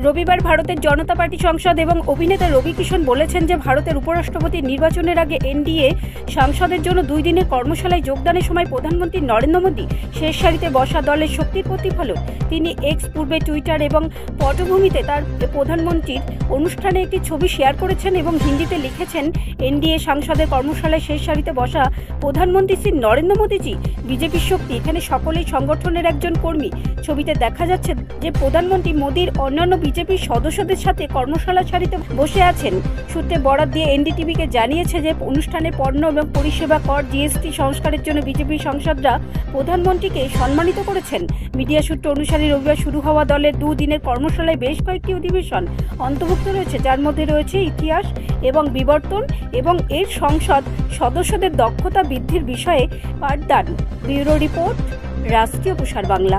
রবিবার ভারতের জনতা পার্টি সাংসদ এবং অভিনেতা রবি কিষণ বলেছেন যে ভারতের উপরাষ্ট্রপতির নির্বাচনের আগে এনডিএ সাংসদের জন্য 2 দিনের কর্মশালায় যোগদানের সময় প্রধানমন্ত্রী নরেন্দ্র মোদী শেষ সারিতে বসা দলের শক্তির প্রতিফলন। তিনি এক্স পূর্বে টুইটার এবং পটভূমিতে তার প্রধানমন্ত্রীর অনুষ্ঠানে একটি ছবি শেয়ার করেছেন এবং হিন্দিতে লিখেছেন, এনডিএ সাংসদের কর্মশালায় শেষ সারিতে বসা প্রধানমন্ত্রী শ্রী নরেন্দ্র মোদীজি বিজেপির শক্তি। এখানে সকলেই সংগঠনের একজন কর্মী। ছবিতে দেখা যাচ্ছে যে প্রধানমন্ত্রী মোদীর অন্যান্য বিজেপির সদস্যদের সাথে কর্মশালা সারিতে বসে আছেন। সূত্রে বরাত দিয়ে এনডিটিভিকে জানিয়েছে যে অনুষ্ঠানে পণ্য এবং পরিষেবা কর জিএসটি সংস্কারের জন্য বিজেপির সাংসদরা প্রধানমন্ত্রীকে সম্মানিত করেছেন। মিডিয়া সূত্র অনুসারে রবিবার শুরু হওয়া দলের 2 দিনের কর্মশালায় বেশ কয়েকটি অধিবেশন অন্তর্ভুক্ত রয়েছে, যার মধ্যে রয়েছে ইতিহাস এবং বিবর্তন এবং এর সংসদ সদস্যদের দক্ষতা বৃদ্ধির বিষয়ে পাঠদান। ব্যুরো রিপোর্ট, রাষ্ট্রীয় প্রসার বাংলা।